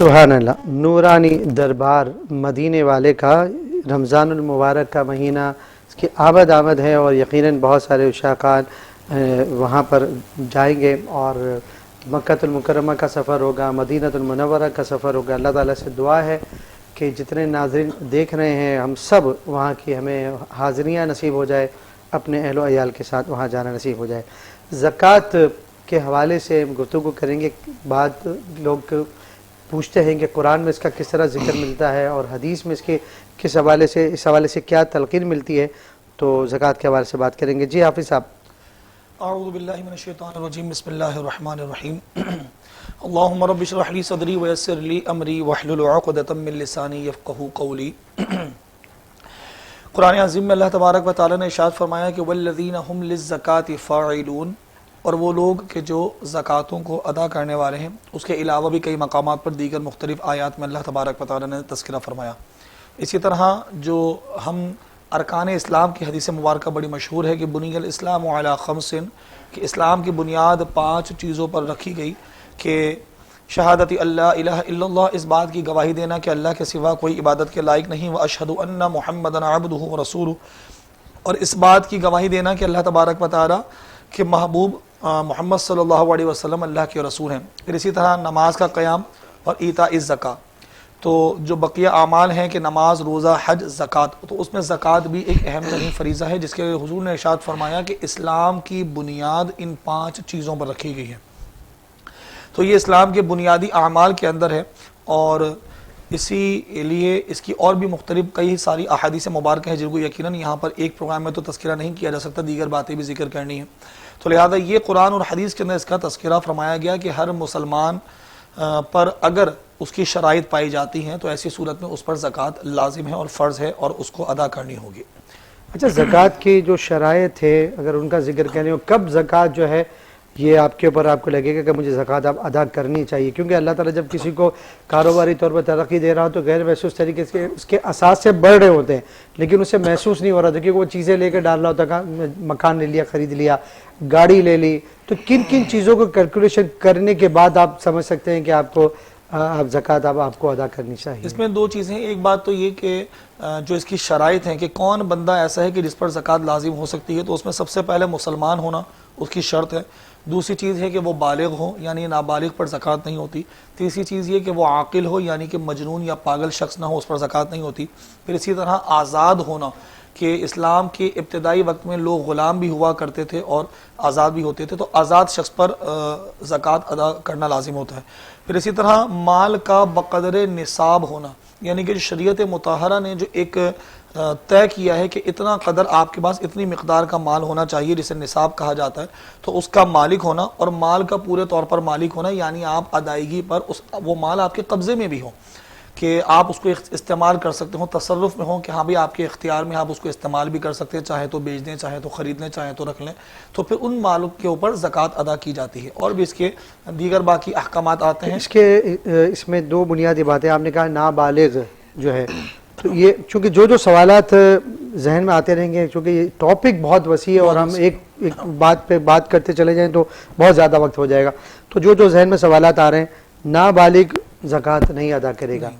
سبحان اللہ. نورانی دربار مدینے والے کا رمضان المبارک کا مہینہ اس کی آمد ہے اور یقیناً بہت سارے عشاقان وہاں پر جائیں گے اور مکہ المکرمہ کا سفر ہوگا، مدینہ المنورہ کا سفر ہوگا. اللہ تعالیٰ سے دعا ہے کہ جتنے ناظرین دیکھ رہے ہیں ہم سب وہاں کی ہمیں حاضریاں نصیب ہو جائے، اپنے اہل و عیال کے ساتھ وہاں جانا نصیب ہو جائے. زکوٰۃ کے حوالے سے گفتگو کریں گے. بعد لوگ پوچھتے ہیں کہ قرآن میں اس کا کس طرح ذکر ملتا ہے اور حدیث میں اس کے کس حوالے سے کیا تلقین ملتی ہے، تو زکوٰۃ کے حوالے سے بات کریں گے. جی حافظ صاحب. اعوذ باللہ من الشیطان الرجیم، بسم اللہ الرحمن الرحیم. اللہم رب اشرح لی صدری ویسر لی امری واحلل عقدۃ من لسانی یفقہوا قولی. قرآن عظیم میں اللہ تبارک و تعالیٰ نے ارشاد فرمایا کہ والذین هم للزکاۃ فاعلون، اور وہ لوگ کہ جو زکاتوں کو ادا کرنے والے ہیں. اس کے علاوہ بھی کئی مقامات پر دیگر مختلف آیات میں اللہ تبارک و تعالیٰ نے تذکرہ فرمایا. اسی طرح جو ہم ارکان اسلام کی حدیث مبارکہ بڑی مشہور ہے کہ بنی الاسلام علی خمس، کہ اسلام کی بنیاد 5 چیزوں پر رکھی گئی، کہ شہادت اللہ الہ الا اللہ، اس بات کی گواہی دینا کہ اللہ کے سوا کوئی عبادت کے لائق نہیں، واشہد ان محمدًا عبدہ ورسولہ، اور اس بات کی گواہی دینا کہ اللہ تبارک و تعالیٰ کہ محبوب محمد صلی اللہ علیہ وسلم اللہ کے رسول ہیں. پھر اسی طرح نماز کا قیام اور ایتاء الزکاۃ. تو جو بقیہ اعمال ہیں کہ نماز، روزہ، حج، زکوٰۃ، تو اس میں زکوٰۃ بھی ایک اہم ترین فریضہ ہے جس کے حضور نے ارشاد فرمایا کہ اسلام کی بنیاد ان 5 چیزوں پر رکھی گئی ہے. تو یہ اسلام کے بنیادی اعمال کے اندر ہے، اور اسی لیے اس کی اور بھی مختلف کئی ساری احادیث مبارکہ ہیں جن کو یقیناً یہاں پر ایک پروگرام میں تو تذکرہ نہیں کیا جا سکتا، دیگر باتیں بھی ذکر کرنی ہیں. تو لہذا یہ قرآن اور حدیث کے اندر اس کا تذکرہ فرمایا گیا کہ ہر مسلمان پر اگر اس کی شرائط پائی جاتی ہیں تو ایسی صورت میں اس پر زکوٰۃ لازم ہے اور فرض ہے اور اس کو ادا کرنی ہوگی. اچھا، زکوٰۃ کی جو شرائط ہے اگر ان کا ذکر کریں، کب زکوٰۃ جو ہے یہ آپ کے اوپر آپ کو لگے گا کہ مجھے زکوٰۃ اب ادا کرنی چاہیے؟ کیونکہ اللہ تعالیٰ جب کسی کو کاروباری طور پر ترقی دے رہا ہو تو غیر محسوس طریقے سے اس کے اساس سے بڑھ رہے ہوتے ہیں، لیکن اسے محسوس نہیں ہو رہا تھا کیونکہ وہ چیزیں لے کے ڈال رہا ہوتا، مکان لے لیا، خرید لیا، گاڑی لے لی. تو کن کن چیزوں کو کیلکولیشن کرنے کے بعد آپ سمجھ سکتے ہیں کہ آپ کو زکوٰۃ آپ کو ادا کرنی چاہیے؟ اس میں 2 چیزیں. ایک بات تو یہ کہ جو اس کی شرائط ہیں کہ کون بندہ ایسا ہے کہ جس پر زکوٰۃ لازم ہو سکتی ہے، تو اس میں سب سے پہلے مسلمان ہونا اس کی شرط ہے. دوسری چیز ہے کہ وہ بالغ ہو، یعنی نابالغ پر زکوٰۃ نہیں ہوتی. تیسری چیز یہ کہ وہ عاقل ہو، یعنی کہ مجنون یا پاگل شخص نہ ہو، اس پر زکوٰۃ نہیں ہوتی. پھر اسی طرح آزاد ہونا، کہ اسلام کے ابتدائی وقت میں لوگ غلام بھی ہوا کرتے تھے اور آزاد بھی ہوتے تھے، تو آزاد شخص پر زکوٰۃ ادا کرنا لازم ہوتا ہے. پھر اسی طرح مال کا بقدر نصاب ہونا، یعنی کہ شریعت مطہرہ نے جو ایک طے کیا ہے کہ اتنا قدر آپ کے پاس اتنی مقدار کا مال ہونا چاہیے جسے نصاب کہا جاتا ہے، تو اس کا مالک ہونا، اور مال کا پورے طور پر مالک ہونا، یعنی آپ ادائیگی پر وہ مال آپ کے قبضے میں بھی ہو کہ آپ اس کو استعمال کر سکتے ہو، تصرف میں ہو کہ ہاں بھی آپ کے اختیار میں آپ اس کو استعمال بھی کر سکتے ہیں، چاہے تو بیچ دیں، چاہے تو خرید لیں، چاہے تو رکھ لیں. تو پھر ان مالوں کے اوپر زکوٰۃ ادا کی جاتی ہے. اور بھی اس کے دیگر باقی احکامات آتے ہیں. اس میں 2 بنیادی باتیں آپ نے کہا. نابالغ جو ہے، تو یہ چونکہ جو سوالات ذہن میں آتے رہیں گے، چونکہ یہ ٹاپک بہت وسیع ہے اور ہم ایک بات پہ بات کرتے چلے جائیں تو بہت زیادہ وقت ہو جائے گا. تو جو ذہن میں سوالات آ رہے ہیں، نابالغ زکوٰۃ نہیں ادا کرے گا،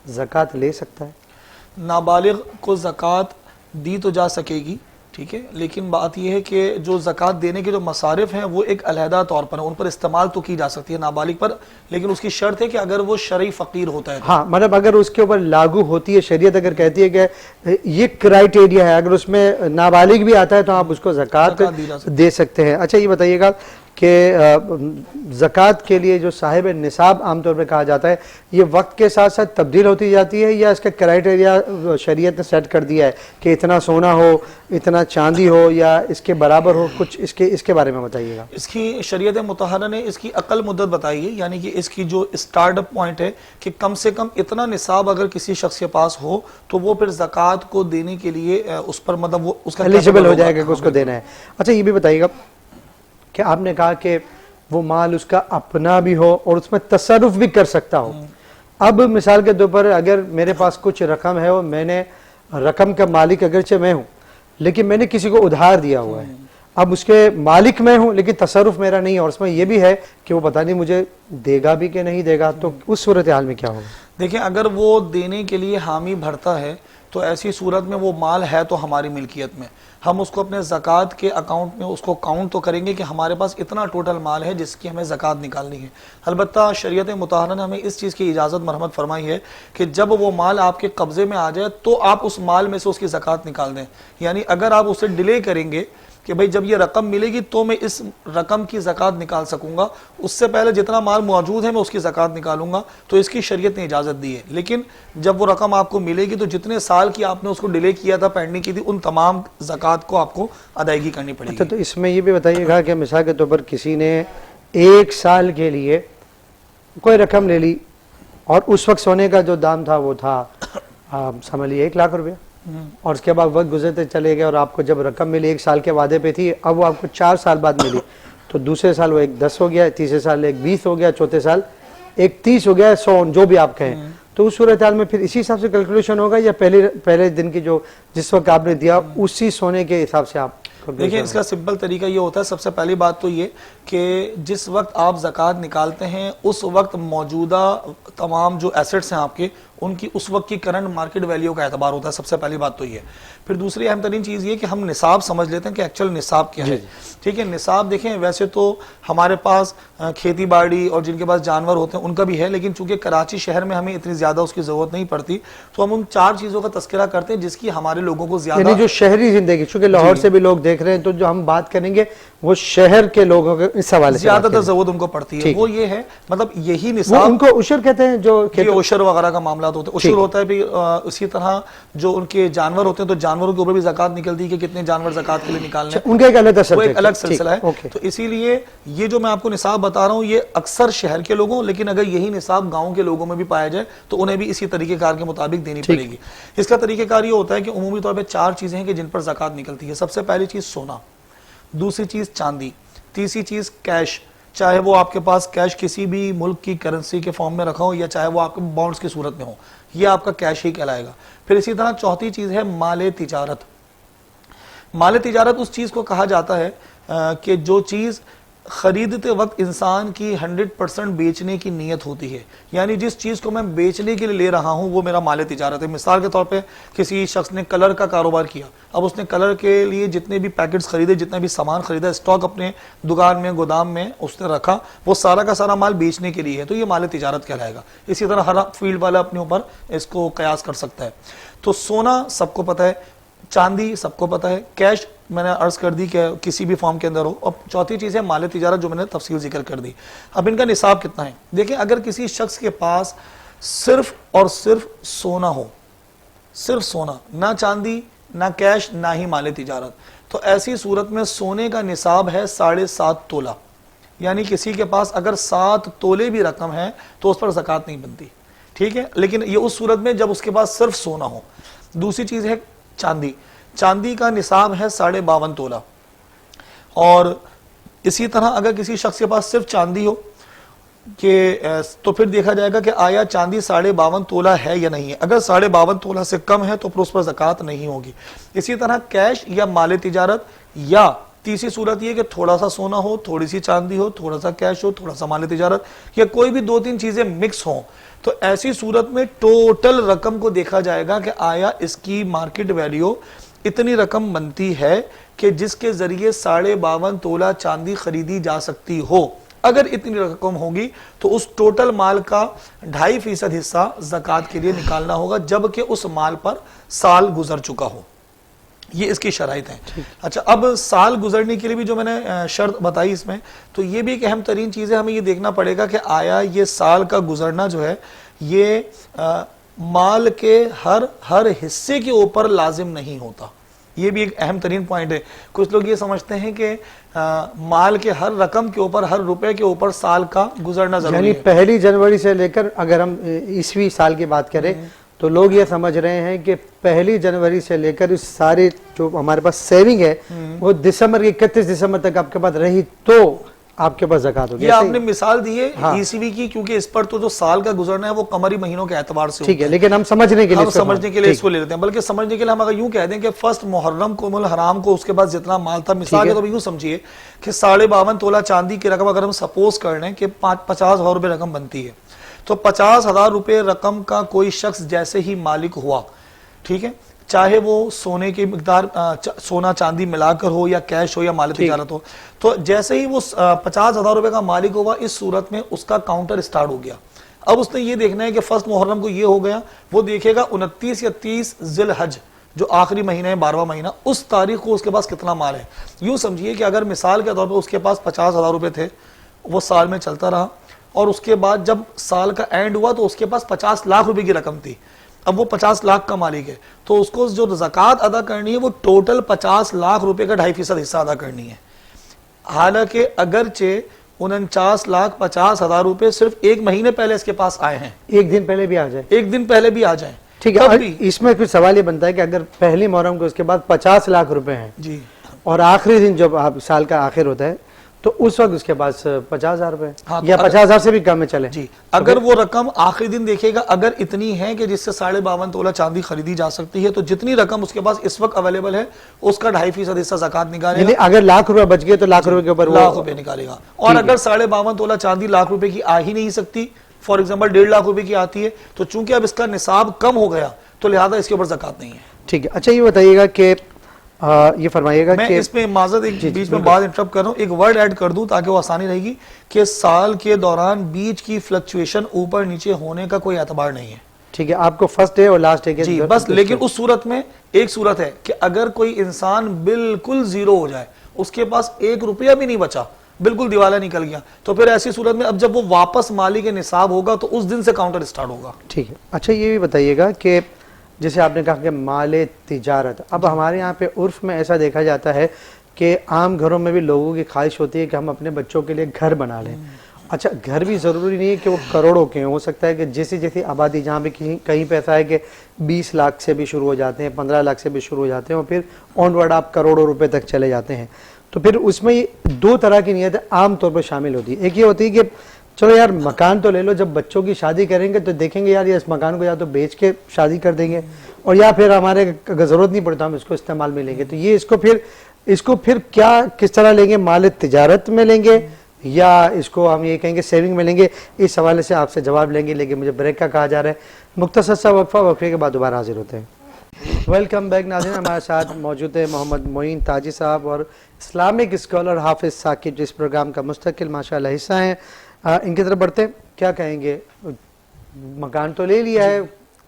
زکوٰۃ لے سکتا ہے؟ نابالغ کو زکوٰۃ دی تو جا سکے گی، ٹھیک ہے، لیکن بات یہ ہے کہ جو زکوٰۃ دینے کے جو مصارف ہیں وہ ایک علیحدہ طور پر ہیں، ان پر استعمال تو کی جا سکتی ہے نابالغ پر، لیکن اس کی شرط ہے کہ اگر وہ شرعی فقیر ہوتا ہے. ہاں، مطلب اگر اس کے اوپر لاگو ہوتی ہے شریعت، اگر کہتی ہے کہ یہ کرائیٹیریا ہے، اگر اس میں نابالغ بھی آتا ہے تو آپ اس کو زکوٰۃ دے سکتے ہیں. اچھا، یہ بتائیے گا کہ زکوٰۃ کے لیے جو صاحب نصاب عام طور پہ کہا جاتا ہے، یہ وقت کے ساتھ ساتھ تبدیل ہوتی جاتی ہے یا اس کا کرائیٹیریا شریعت نے سیٹ کر دیا ہے کہ اتنا سونا ہو، اتنا چاندی ہو یا اس کے برابر ہو؟ کچھ اس کے بارے میں بتائیے گا. اس کی شریعت مطہرہ نے اس کی اقل مدت بتائی ہے، یعنی کہ اس کی جو اسٹارٹ اپ پوائنٹ ہے کہ کم سے کم اتنا نصاب اگر کسی شخص کے پاس ہو تو وہ پھر زکوٰۃ کو دینے کے لیے اس پر مطلب وہ اس کا ایلیجبل ہو جائے گا کہ اس کو دینا ہے. اچھا، یہ بھی بتائیے گا کہ آپ نے کہا کہ وہ مال اس کا اپنا بھی ہو اور اس میں تصرف بھی کر سکتا ہو. اب مثال کے طور پر اگر میرے پاس کچھ رقم ہے اور میں نے رقم کا مالک اگرچہ میں ہوں لیکن میں نے کسی کو ادھار دیا ہوا ہے، اب اس کے مالک میں ہوں لیکن تصرف میرا نہیں ہے، اور اس میں یہ بھی ہے کہ وہ پتہ نہیں مجھے دے گا بھی کہ نہیں دے گا، تو اس صورتحال میں کیا ہوگا؟ دیکھیں اگر وہ دینے کے لیے حامی بھرتا ہے تو ایسی صورت میں وہ مال ہے تو ہماری ملکیت میں، ہم اس کو اپنے زکوٰۃ کے اکاؤنٹ میں اس کو کاؤنٹ تو کریں گے کہ ہمارے پاس اتنا ٹوٹل مال ہے جس کی ہمیں زکوٰۃ نکالنی ہے۔ البتہ شریعت مطہرہ نے ہمیں اس چیز کی اجازت مرحمت فرمائی ہے کہ جب وہ مال آپ کے قبضے میں آ جائے تو آپ اس مال میں سے اس کی زکوٰۃ نکال دیں، یعنی اگر آپ اسے ڈیلے کریں گے کہ بھئی جب یہ رقم ملے گی تو میں اس رقم کی زکوٰۃ نکال سکوں گا، اس سے پہلے جتنا مال موجود ہے میں اس کی زکوٰۃ نکالوں گا، تو اس کی شریعت نے اجازت دی ہے۔ لیکن جب وہ رقم آپ کو ملے گی تو جتنے سال کی آپ نے اس کو ڈیلے کیا تھا، پینڈنگ کی تھی، ان تمام زکوٰۃ کو آپ کو ادائیگی کرنی پڑے اچھا، گی۔ تو اس میں یہ بھی بتائیے گا کہ مثال کے طور پر کسی نے 1 سال کے لیے کوئی رقم لے لی اور اس وقت سونے کا جو دام تھا وہ تھا سمجھ لیے 1 لاکھ روپیہ، اور اس کے بعد وقت گزرتے چلے گئے اور آپ کو جب رقم ملی 1 سال کے وعدے پہ تھی، اب وہ آپ کو 4 سال بعد ملی، تو دوسرے سال وہ 10 ہو گیا، تیسرے سال 20 ہو گیا، چوتھے سال 30 ہو گیا، 100 جو بھی آپ کہیں، تو اس صورتحال میں پھر اسی حساب سے کیلکولیشن ہوگا یا پہلے دن کی جو جس وقت آپ نے دیا اسی سونے کے حساب سے آپ؟ دیکھیں اس کا سمپل طریقہ یہ ہوتا ہے، سب سے پہلی بات تو یہ کہ جس وقت آپ زکوٰۃ نکالتے ہیں اس وقت موجودہ تمام جو ایسٹس ہیں آپ کے، ان کی اس وقت کی کرنٹ مارکیٹ ویلیو کا اعتبار ہوتا ہے، سب سے پہلی بات تو یہ۔ پھر دوسری اہم ترین چیز یہ کہ ہم نصاب سمجھ لیتے ہیں کہ ایکچوئل نصاب کیا ہے، ٹھیک ہے۔ نصاب دیکھیں ویسے تو ہمارے پاس کھیتی باڑی اور جن کے پاس جانور ہوتے ہیں ان کا بھی ہے، لیکن چونکہ کراچی شہر میں ہمیں اتنی زیادہ اس کی ضرورت نہیں پڑتی، تو ہم ان 4 چیزوں کا تذکرہ کرتے ہیں جس کی ہمارے لوگوں کو زیادہ، یعنی جو شہری زندگی، چونکہ لاہور سے بھی لوگ دیکھ رہے ہیں تو جو ہم بات کریں گے وہ شہر کے لوگوں کے اس حوالے سے زیادہ تر ضرورت ان کو پڑتی ہے، وہ یہ ہے مطلب یہی وہ نصاب، ان کو عشر کہتے ہیں، جو عشر وغیرہ کا معاملات ہوتے ہیں، عشر ہوتا ہے بھی اسی طرح جو ان کے جانور ہوتے ہیں تو جانوروں کے اوپر بھی زکوٰۃ نکلتی ہے کہ کتنے جانور زکوٰۃ کے لیے نکالنے ہیں، ان کا ایک الگ وہ ایک الگ سلسلہ ہے۔ تو اسی لیے یہ جو میں آپ کو نصاب بتا رہا ہوں یہ اکثر شہر کے لوگوں، لیکن اگر یہی نصاب گاؤں کے لوگوں میں بھی پایا جائے تو انہیں بھی اسی طریقہ کار کے مطابق دینی پڑے گی۔ اس کا طریقہ کار یہ ہوتا ہے کہ عمومی طور پہ 4 چیزیں ہیں کہ جن پر زکوٰۃ نکلتی ہے۔ سب سے پہلی چیز سونا، دوسری چیز چاندی، تیسری چیز کیش، چاہے وہ آپ کے پاس کیش کسی بھی ملک کی کرنسی کے فارم میں رکھا ہو یا چاہے وہ آپ کے بانڈز کی صورت میں ہو، یہ آپ کا کیش ہی کہلائے گا۔ پھر اسی طرح چوتھی چیز ہے مال تجارت۔ مال تجارت اس چیز کو کہا جاتا ہے کہ جو چیز خریدتے وقت انسان کی 100% بیچنے کی نیت ہوتی ہے، یعنی جس چیز کو میں بیچنے کے لیے لے رہا ہوں وہ میرا مال تجارت ہے۔ مثال کے طور پہ کسی شخص نے کلر کا کاروبار کیا، اب اس نے کلر کے لیے جتنے بھی پیکٹس خریدے، جتنا بھی سامان خریدا، اسٹاک اپنے دکان میں گودام میں اس نے رکھا، وہ سارا کا سارا مال بیچنے کے لیے ہے، تو یہ مال تجارت کہلائے گا۔ اسی طرح ہر فیلڈ والا اپنے اوپر اس کو قیاس کر سکتا ہے۔ تو سونا سب کو پتہ ہے، چاندی سب کو پتہ ہے، کیش میں نے عرض کر دی کہ کسی بھی فارم کے اندر ہو، اور چوتھی چیز ہے مال تجارت جو میں نے تفصیل ذکر کر دی۔ اب ان کا نصاب کتنا ہے؟ دیکھیں اگر کسی شخص کے پاس صرف اور صرف سونا ہو، صرف سونا، نہ چاندی نہ کیش نہ ہی مال تجارت، تو ایسی صورت میں سونے کا نصاب ہے 7.5 تولہ، یعنی کسی کے پاس اگر 7 تولے بھی رقم ہے تو اس پر زکوٰۃ نہیں بنتی، ٹھیک ہے، لیکن یہ اس صورت میں جب اس کے پاس صرف سونا ہو۔ دوسری چیز ہے چاندی، چاندی کا نصاب ہے 52.5 تولہ، اور اسی طرح اگر کسی شخص کے پاس صرف چاندی ہو کہ تو پھر دیکھا جائے گا کہ آیا چاندی 52.5 تولہ ہے یا نہیں ہے، اگر 52.5 تولہ سے کم ہے تو پھر اس پر زکوٰۃ نہیں ہوگی۔ اسی طرح کیش یا مال تجارت، یا تیسری صورت یہ کہ تھوڑا سا سونا ہو، تھوڑی سی چاندی ہو، تھوڑا سا کیش ہو، تھوڑا سا مال تجارت، یا کوئی بھی 2-3 چیزیں مکس ہوں، تو ایسی صورت میں ٹوٹل رقم کو دیکھا جائے گا کہ آیا اس کی مارکیٹ ویلیو اتنی رقم بنتی ہے کہ جس کے ذریعے 52.5 تولہ چاندی خریدی جا سکتی ہو۔ اگر اتنی رقم ہوگی تو اس ٹوٹل مال کا 2.5% حصہ زکوٰۃ کے لیے نکالنا ہوگا، جبکہ اس مال پر سال گزر چکا ہو۔ یہ اس کی شرائط ہیں۔ اچھا، اب سال گزرنے کے لیے بھی جو میں نے شرط بتائی اس میں، تو یہ بھی ایک اہم ترین چیز ہے، ہمیں یہ دیکھنا پڑے گا کہ آیا یہ سال کا گزرنا جو ہے یہ مال کے ہر حصے کے اوپر لازم نہیں ہوتا۔ یہ بھی ایک اہم ترین پوائنٹ ہے۔ کچھ لوگ یہ سمجھتے ہیں کہ مال کے ہر رقم کے اوپر، ہر روپے کے اوپر سال کا گزرنا ضروری ہے، یعنی 1 جنوری سے لے کر اگر ہم عیسوی سال کی بات کریں تو لوگ یہ سمجھ رہے ہیں کہ 1 جنوری سے لے کر اس سارے جو ہمارے پاس سیونگ ہے وہ دسمبر کی 31 دسمبر تک آپ کے پاس رہی تو آپ کے پاس زکات ہوگی. یہ آپ نے مثال دی ہے ECV کی, کیونکہ اس پر تو جو سال کا گزرنا ہے وہ قمری مہینوں کے اعتبار سے ٹھیک ہے, لیکن ہم سمجھنے کے لیے اس کو لے لیتے ہیں. بلکہ سمجھنے کے لیے ہم اگر یوں کہہ دیں کہ فرسٹ محرم کو الحرام کو اس کے بعد جتنا مال تھا, مثال کے طور پر یوں سمجھیے کہ 52.5 تولہ چاندی کی رقم اگر ہم سپوز کر لیں کہ 50,000 روپے رقم بنتی ہے, تو 50,000 روپے رقم کا کوئی شخص جیسے ہی مالک ہوا, ٹھیک ہے, چاہے وہ سونے کی مقدار سونا چاندی ملا کر ہو یا کیش ہو یا مال تجارت ہو, تو جیسے ہی وہ 50,000 روپے کا مالک ہوا, اس صورت میں اس کا کاؤنٹر سٹارٹ ہو گیا. اب اس نے یہ دیکھنا ہے کہ فرسٹ محرم کو یہ ہو گیا, وہ دیکھے گا 29 یا 30 ذی الحج جو آخری مہینہ ہے 12واں مہینہ, اس تاریخ کو اس کے پاس کتنا مال ہے. یوں سمجھیے کہ اگر مثال کے طور پر اس کے پاس 50,000 روپے تھے, وہ سال میں چلتا رہا, اور اس کے بعد جب سال کا اینڈ ہوا تو اس کے پاس 50 لاکھ روپے کی رقم تھی. اب وہ 50 لاکھ کا مالک ہے, تو اس کو جو زکوٰۃ ادا کرنی ہے وہ ٹوٹل 50 لاکھ روپے کا 2.5% حصہ ادا کرنی ہے. حالانکہ اگرچہ 49,50,000 روپے صرف ایک مہینے پہلے اس کے پاس آئے ہیں, ایک دن پہلے بھی آ جائے, ایک دن پہلے بھی آ جائیں, ٹھیک ہے. اس میں پھر سوال یہ بنتا ہے کہ اگر پہلی محرم کو اس کے بعد 50 لاکھ روپے ہیں جی, اور آخری دن جب سال کا آخر ہوتا ہے تو اس وقت اس کے پاس 50,000 روپے یا 50,000 سے بھی کم میں چلے, جی, اگر وہ رقم آخری دن دیکھے گا اگر اتنی ہے کہ جس سے 52.5 تولہ چاندی خریدی جا سکتی ہے, تو جتنی رقم اس کے پاس اس وقت اویلیبل ہے اس کا 2.5% حصہ زکوٰۃ نکالے گا. یعنی اگر لاکھ روپے بچ گئے تو لاکھ روپے کے اوپر لاکھ روپے نکالے گا. اور اگر 52.5 تولہ چاندی لاکھ روپے کی آ ہی نہیں سکتی, فار ایگزامپل 1.5 لاکھ روپے کی آتی ہے, تو چونکہ اب اس کا نصاب کم ہو گیا تو لہذا اس کے اوپر زکوٰۃ نہیں ہے. ٹھیک ہے. اچھا یہ بتائیے گا کہ یہ فرمائیے گا میں کہ اس میں معذرت ایک بیچ میں بات انٹرپٹ کر رہا ہوں, ایک ورڈ ایڈ کر دوں تاکہ وہ آسانی رہے گی, کہ سال کے دوران بیچ کی فلکچویشن اوپر نیچے ہونے کا کوئی اعتبار نہیں ہے. ٹھیک ہے, آپ کو فرسٹ ڈے اور لاسٹ ڈے کے جی بس, لیکن اس صورت میں ایک صورت ہے کہ اگر کوئی انسان بالکل زیرو ہو جائے, اس کے پاس 1 روپیہ بھی نہیں بچا, بالکل دیوالا نکل گیا, تو پھر ایسی صورت میں اب جب وہ واپس مالک نصاب ہوگا تو اس دن سے کاؤنٹر سٹارٹ ہوگا. ٹھیک ہے. اچھا یہ بھی بتائیے گا کہ جیسے آپ نے کہا کہ مال تجارت, اب ہمارے یہاں پہ عرف میں ایسا دیکھا جاتا ہے کہ عام گھروں میں بھی لوگوں کی خواہش ہوتی ہے کہ ہم اپنے بچوں کے لیے گھر بنا لیں. اچھا گھر بھی ضروری نہیں ہے کہ وہ کروڑوں کے ہو سکتا ہے کہ جیسی آبادی جہاں پہ کہیں پہ ایسا ہے کہ 20 لاکھ سے بھی شروع ہو جاتے ہیں, 15 لاکھ سے بھی شروع ہو جاتے ہیں, اور پھر آن ورڈ آپ کروڑوں روپے تک چلے جاتے ہیں. تو پھر اس میں 2 طرح کی نیتیں عام طور پر شامل ہوتی ہے. ایک یہ ہوتی ہے کہ چلو یار مکان تو لے لو, جب بچوں کی شادی کریں گے تو دیکھیں گے یار یہ اس مکان کو یا تو بیچ کے شادی کر دیں گے, اور یا پھر ہمارے اگر ضرورت نہیں پڑتا ہم اس کو استعمال میں لیں گے. تو یہ اس کو پھر کیا کس طرح لیں گے, مال تجارت میں لیں گے یا اس کو ہم یہ کہیں گے سیونگ میں لیں گے؟ اس حوالے سے آپ سے جواب لیں گے, لیکن مجھے بریک کا کہا جا رہا ہے. مختصر سا وقفہ, وقفے کے بعد دوبارہ حاضر ہوتے ہیں. ویلکم بیک ناظرین, ہمارے ساتھ موجود ہے محمد معین تاجی صاحب اور اسلامک اسکالر حافظ ثاقب, جو اس پروگرام کا مستقل ماشاءاللہ حصہ ہیں. ان کی طرف بڑھتے ہیں. کیا کہیں گے, مکان تو لے لیا ہے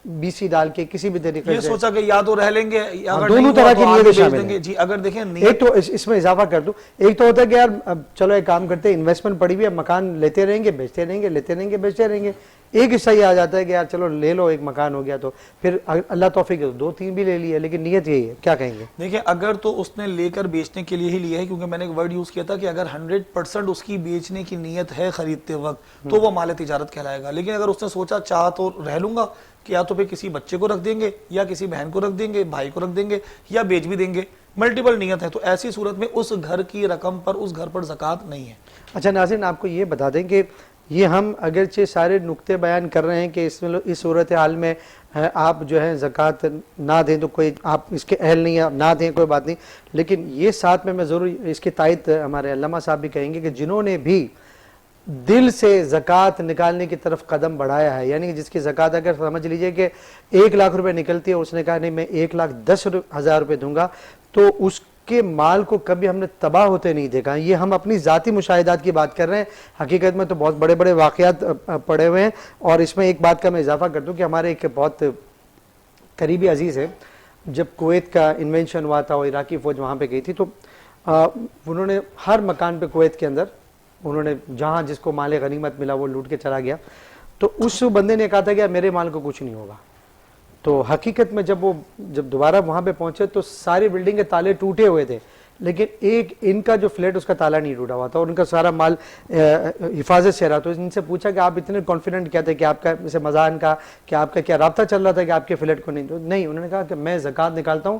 BC ڈال کے کسی بھی طریقے سے, یہ سوچا کہ یا تو رہ لیں گے یا دونوں طرح کی نیتیں شامل ہیں. جی اگر دیکھیں ایک تو اس میں اضافہ کر دوں, ایک تو ہوتا ہے کہ یار چلو ایک کام کرتے ہیں, انویسٹمنٹ پڑی ہوئی ہے, مکان لیتے رہیں گے بیچتے رہیں گے, لیتے رہیں گے بیچتے رہیں گے. ایک حصہ یہ آ جاتا ہے کہ یار چلو لے لو, ایک مکان ہو گیا تو پھر اللہ توفیق ہے 2-3 بھی لے لیے, لیکن نیت یہی ہے. کیا کہیں گے؟ دیکھیں اگر تو اس نے لے کر بیچنے کے لیے ہی لیا ہے, کیونکہ میں نے ایک ورڈ یوز کیا تھا کہ اگر 100% اس کی بیچنے کی نیت ہے خریدتے وقت تو وہ مال تجارت کہلائے گا. لیکن اگر اس نے سوچا چاہ تو رہ لوں گا, کہ یا تو پھر کسی بچے کو رکھ دیں گے یا کسی بہن کو رکھ دیں گے, بھائی کو رکھ دیں گے یا بیچ بھی دیں گے, ملٹیپل نیت ہے, تو ایسی صورت میں اس گھر کی رقم پر اس گھر پر زکوٰۃ نہیں ہے. اچھا ناظرین, آپ کو یہ بتا دیں کہ یہ ہم اگرچہ سارے نقطے بیان کر رہے ہیں کہ اس صورتحال میں آپ جو ہے زکوٰۃ نہ دیں تو کوئی آپ اس کے اہل نہیں ہیں, نہ دیں کوئی بات نہیں, لیکن یہ ساتھ میں ضرور اس کی تائید ہمارے علامہ صاحب بھی کہیں گے کہ جنہوں نے بھی دل سے زکوٰۃ نکالنے کی طرف قدم بڑھایا ہے, یعنی جس کی زکوٰۃ اگر سمجھ لیجئے کہ 1 لاکھ روپے نکلتی ہے, اس نے کہا نہیں میں 1,10,000 روپے دوں گا, تو اس کے مال کو کبھی ہم نے تباہ ہوتے نہیں دیکھا. یہ ہم اپنی ذاتی مشاہدات کی بات کر رہے ہیں, حقیقت میں تو بہت بڑے بڑے واقعات پڑے ہوئے ہیں. اور اس میں ایک بات کا میں اضافہ کر دوں کہ ہمارے ایک بہت قریبی عزیز ہے, جب کویت کا انوینشن ہوا تھا اور عراقی فوج وہاں پہ گئی تھی, تو انہوں نے ہر مکان پہ کویت کے اندر انہوں نے جہاں جس کو مال غنیمت ملا وہ لوٹ کے چلا گیا. تو اس بندے نے کہا تھا کہ میرے مال کو کچھ نہیں ہوگا. تو حقیقت میں جب دوبارہ وہاں پہ پہنچے تو ساری بلڈنگ کے تالے ٹوٹے ہوئے تھے, لیکن ایک ان کا جو فلیٹ اس کا تالا نہیں ٹوٹا ہوا تھا, اور ان کا سارا مال حفاظت سے رہا. تو ان سے پوچھا کہ آپ اتنے کانفیڈنٹ کیا تھے, کہ آپ کا اسے مزاحن کا کہ آپ کا کیا رابطہ چل رہا تھا کہ آپ کے فلیٹ کو نہیں؟ تو نہیں, انہوں نے کہا کہ میں زکوٰۃ نکالتا ہوں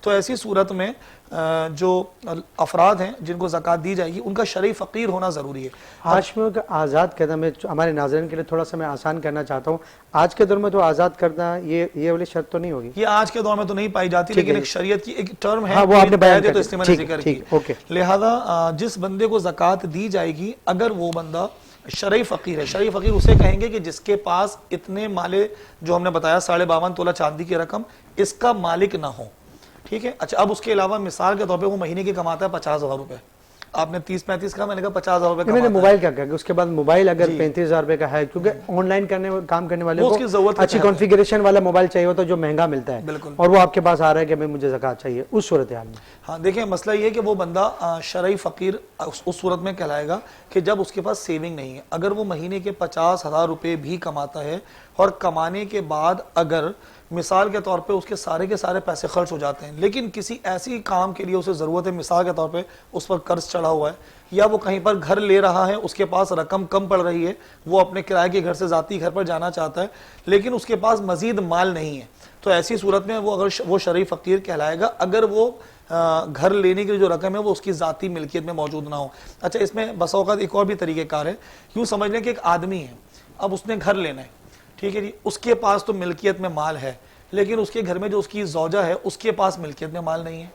تو ایسی صورت میں جو افراد ہیں جن کو زکوٰۃ دی جائے گی ان کا شرعی فقیر ہونا ضروری ہے. ہاشمیوں کا آزاد کرنا، میں ہمارے ناظرین کے لیے تھوڑا سا میں آسان کرنا چاہتا ہوں، آج کے دور میں تو آزاد کرنا یہ والی شرط تو نہیں ہوگی؟ یہ آج کے دور میں تو نہیں پائی جاتی، لیکن ایک شریعت کی ایک ٹرم ہے، ہاں وہ آپ نے بیان کر تو اس لیے میں نے ذکر کی. لہذا جس بندے کو زکوٰۃ دی جائے گی اگر وہ بندہ شرعی فقیر ہے، شرعی فقیر اسے کہیں گے کہ جس کے پاس اتنے مالے جو ہم نے بتایا 52.5 تولہ چاندی کی رقم اس کا مالک نہ ہو. ٹھیک ہے. اچھا اب اس کے علاوہ مثال کے طور پہ وہ مہینے کی کماتا ہے 50,000 روپے، آپ نے 30-35 کہا، میں نے کہا 50,000 روپے میں نے موبائل کیا کہا کہ اس کے بعد موبائل اگر 35,000 روپے کا ہے، کیونکہ آن لائن کام کرنے والے کو اچھی کنفیگریشن والا موبائل چاہیے ہوتا ہے جو مہنگا ملتا ہے، اور وہ آپ کے پاس آ رہا ہے کہ مجھے زکوٰۃ چاہیے، اس صورتحال میں. ہاں دیکھیں مسئلہ یہ ہے کہ وہ بندہ شرعی فقیر اس صورت میں کہلائے گا کہ جب اس کے پاس سیونگ نہیں ہے. اگر وہ مہینے کے 50,000 روپے بھی کماتا ہے اور کمانے کے بعد اگر مثال کے طور پہ اس کے سارے پیسے خرچ ہو جاتے ہیں، لیکن کسی ایسی کام کے لیے اسے ضرورت ہے، مثال کے طور پہ اس پر قرض چڑھا ہوا ہے یا وہ کہیں پر گھر لے رہا ہے، اس کے پاس رقم کم پڑ رہی ہے، وہ اپنے کرائے کے گھر سے ذاتی گھر پر جانا چاہتا ہے لیکن اس کے پاس مزید مال نہیں ہے، تو ایسی صورت میں وہ شرعی فقیر کہلائے گا اگر وہ گھر لینے کی جو رقم ہے وہ اس کی ذاتی ملکیت میں موجود نہ ہو. اچھا اس میں بسا اوقات ایک اور بھی طریقہ کار ہے. یوں سمجھ لیں کہ ایک آدمی ہے، اب اس نے گھر لینا ہے، ٹھیک ہے جی، اس کے پاس تو ملکیت میں مال ہے لیکن اس کے گھر میں جو اس کی زوجہ ہے اس کے پاس ملکیت میں مال نہیں ہے،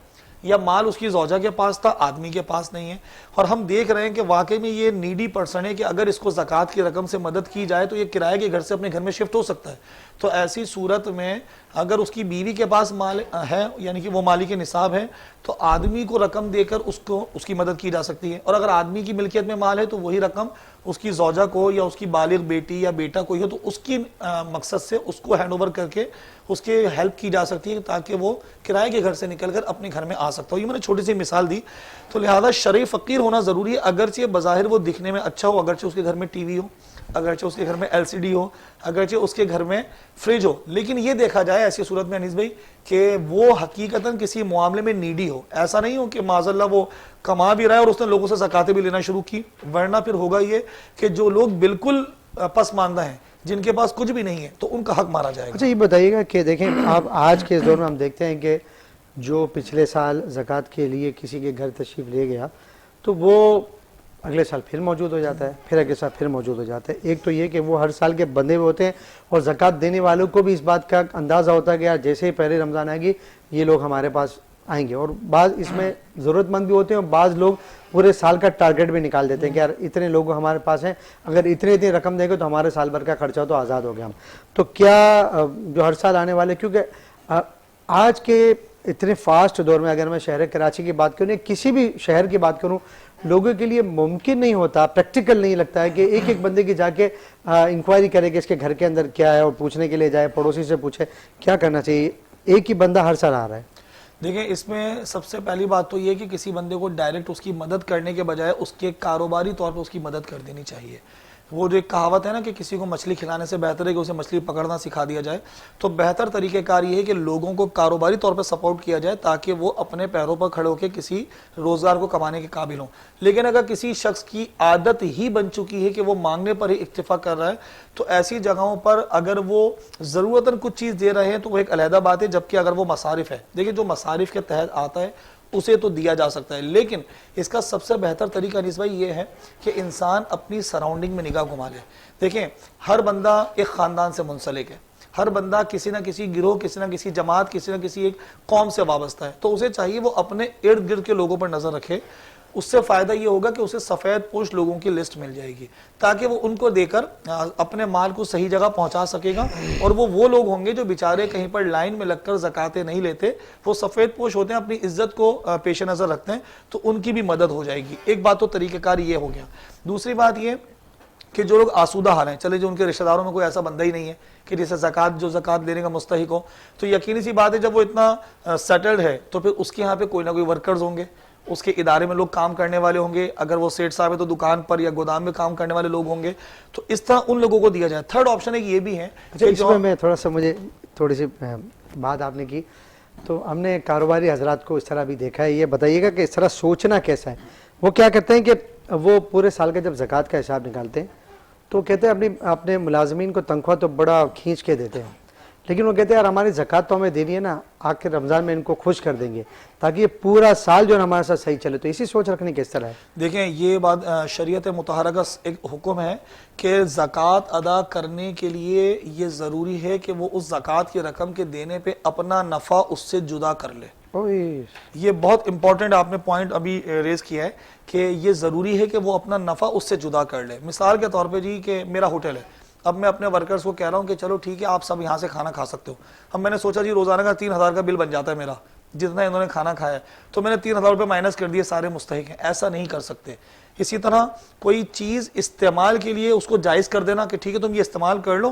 یا مال اس کی زوجہ کے پاس تھا آدمی کے پاس نہیں ہے، اور ہم دیکھ رہے ہیں کہ واقعی میں یہ نیڈی پرسن ہے کہ اگر اس کو زکوٰۃ کی رقم سے مدد کی جائے تو یہ کرائے کے گھر سے اپنے گھر میں شفٹ ہو سکتا ہے. تو ایسی صورت میں اگر اس کی بیوی کے پاس مال ہے یعنی کہ وہ مالک نصاب ہے تو آدمی کو رقم دے کر اس کی مدد کی جا سکتی ہے، اور اگر آدمی کی ملکیت میں مال ہے تو وہی رقم اس کی زوجہ کو یا اس کی بالغ بیٹی یا بیٹا کوئی ہو تو اس کی مقصد سے اس کو ہینڈ اوور کر کے اس کے ہیلپ کی جا سکتی ہے تاکہ وہ کرائے کے گھر سے نکل کر اپنے گھر میں آ سکتا ہو. یہ میں نے چھوٹی سی مثال دی. تو لہذا شرعی فقیر ہونا ضروری ہے، اگرچہ بظاہر وہ دکھنے میں اچھا ہو، اگرچہ اس کے گھر میں ٹی وی ہو، اگرچہ اس کے گھر میں LCD ہو، اگرچہ اس کے گھر میں فریج ہو، لیکن یہ دیکھا جائے ایسی صورت میں انیس بھائی کہ وہ حقیقتاً کسی معاملے میں نیڈی ہو. ایسا نہیں ہو کہ معاذ اللہ وہ کما بھی رہا ہے اور اس نے لوگوں سے زکاتیں بھی لینا شروع کی، ورنہ پھر ہوگا یہ کہ جو لوگ بالکل پسماندہ ہیں جن کے پاس کچھ بھی نہیں ہے تو ان کا حق مارا جائے گا. اچھا یہ بتائیے گا کہ دیکھیں آپ آج کے دور میں ہم دیکھتے ہیں کہ جو پچھلے سال زکوٰۃ کے لیے کسی کے گھر تشریف لے گیا تو وہ اگلے سال پھر موجود ہو جاتا ہے، پھر اگلے سال پھر موجود ہو جاتا ہے. ایک تو یہ کہ وہ ہر سال کے بندے ہوئے ہوتے ہیں اور زکوٰۃ دینے والوں کو بھی اس بات کا اندازہ ہوتا ہے کہ یار جیسے ہی پہلے رمضان آئے گی یہ لوگ ہمارے پاس آئیں گے، اور بعض اس میں ضرورت مند بھی ہوتے ہیں اور بعض لوگ پورے سال کا ٹارگٹ بھی نکال دیتے ہیں کہ یار اتنے لوگ ہمارے پاس ہیں، اگر اتنی رقم دیں گے تو ہمارے سال بھر کا خرچہ تو آزاد ہو گیا ہم. تو کیا جو ہر سال آنے والے، کیونکہ آج کے اتنے فاسٹ دور میں اگر میں شہر کراچی کی بات کروں یا کسی بھی شہر کی بات کروں، لوگوں کے لیے ممکن نہیں ہوتا، پریکٹیکل نہیں لگتا ہے کہ ایک بندے کی جا کے انکوائری کرے کہ اس کے گھر کے اندر کیا ہے اور پوچھنے کے لیے جائے، پڑوسی سے پوچھے کیا کرنا چاہیے. ایک ہی بندہ ہر سال آ رہا ہے. دیکھیں اس میں سب سے پہلی بات تو یہ کہ کسی بندے کو ڈائریکٹ اس کی مدد کرنے کے بجائے اس کے کاروباری طور پہ اس کی مدد کر دینی چاہیے. وہ جو ایک کہاوت ہے نا کہ کسی کو مچھلی کھلانے سے بہتر ہے کہ اسے مچھلی پکڑنا سکھا دیا جائے، تو بہتر طریقہ کار یہ ہے کہ لوگوں کو کاروباری طور پہ سپورٹ کیا جائے تاکہ وہ اپنے پیروں پر کھڑے ہو کے کسی روزگار کو کمانے کے قابل ہوں. لیکن اگر کسی شخص کی عادت ہی بن چکی ہے کہ وہ مانگنے پر ہی اکتفا کر رہا ہے تو ایسی جگہوں پر اگر وہ ضرورتاً کچھ چیز دے رہے ہیں تو وہ ایک علیحدہ بات ہے، جبکہ اگر وہ مصارف ہے، دیکھیں جو مصارف کے تحت آتا ہے اسے تو دیا جا سکتا ہے، لیکن اس کا سب سے بہتر طریقہ انیس بھائی یہ ہے کہ انسان اپنی سراؤنڈنگ میں نگاہ گھما لے. دیکھیں ہر بندہ ایک خاندان سے منسلک ہے، ہر بندہ کسی نہ کسی گروہ، کسی نہ کسی جماعت، کسی نہ کسی ایک قوم سے وابستہ ہے، تو اسے چاہیے وہ اپنے ارد گرد کے لوگوں پر نظر رکھے. اس سے فائدہ یہ ہوگا کہ اسے سفید پوش لوگوں کی لسٹ مل جائے گی تاکہ وہ ان کو دے کر اپنے مال کو صحیح جگہ پہنچا سکے گا. اور وہ لوگ ہوں گے جو بیچارے کہیں پر لائن میں لگ کر زکاتیں نہیں لیتے، وہ سفید پوش ہوتے ہیں، اپنی عزت کو پیش نظر رکھتے ہیں، تو ان کی بھی مدد ہو جائے گی. ایک بات تو طریقہ کار یہ ہو گیا. دوسری بات یہ کہ جو لوگ آسودہ حال ہیں، چلے جو ان کے رشتہ داروں میں کوئی ایسا بندہ ہی نہیں ہے کہ جسے زکوٰۃ لینے کا مستحق ہو، تو یقینی سی بات ہے جب وہ اتنا سیٹلڈ ہے تو پھر اس کے یہاں پہ کوئی نہ کوئی ورکرز ہوں گے، اس کے ادارے میں لوگ کام کرنے والے ہوں گے، اگر وہ سیٹ صاحب ہے تو دکان پر یا گودام میں کام کرنے والے لوگ ہوں گے، تو اس طرح ان لوگوں کو دیا جائے. تھرڈ آپشن ایک یہ بھی ہے. اچھا اس میں تھوڑا سا مجھے تھوڑی سی بات آپ نے کی، تو ہم نے کاروباری حضرات کو اس طرح بھی دیکھا ہے. یہ بتائیے گا کہ اس طرح سوچنا کیسا ہے. وہ کیا کرتے ہیں کہ وہ پورے سال کا جب زکوٰۃ کا حساب نکالتے ہیں تو کہتے ہیں اپنے ملازمین کو تنخواہ تو بڑا کھینچ کے دیتے ہیں، لیکن وہ کہتے ہیں یار ہماری زکوٰۃ تو ہمیں دینی ہے نا، آخر رمضان میں ان کو خوش کر دیں گے تاکہ یہ پورا سال جو ہے ہمارے ساتھ صحیح چلے. تو اسی سوچ رکھنے کی اس طرح ہے. دیکھیں یہ بات شریعت مطہرہ کا ایک حکم ہے کہ زکوٰۃ ادا کرنے کے لیے یہ ضروری ہے کہ وہ اس زکوٰۃ کی رقم کے دینے پہ اپنا نفع اس سے جدا کر لے. یہ بہت امپورٹنٹ آپ نے پوائنٹ ابھی ریز کیا ہے کہ یہ ضروری ہے کہ وہ اپنا نفع اس سے جدا کر لے. مثال کے طور پہ جی کہ میرا ہوٹل ہے، اب میں اپنے ورکرز کو کہہ رہا ہوں کہ چلو ٹھیک ہے آپ سب یہاں سے کھانا کھا سکتے ہو. اب میں نے سوچا جی روزانہ کا 3000 کا بل بن جاتا ہے میرا جتنا انہوں نے کھانا کھایا ہے، تو میں نے 3000 روپے مائنس کر دیے، سارے مستحق ہیں. ایسا نہیں کر سکتے. اسی طرح کوئی چیز استعمال کے لیے اس کو جائز کر دینا کہ ٹھیک ہے تم یہ استعمال کر لو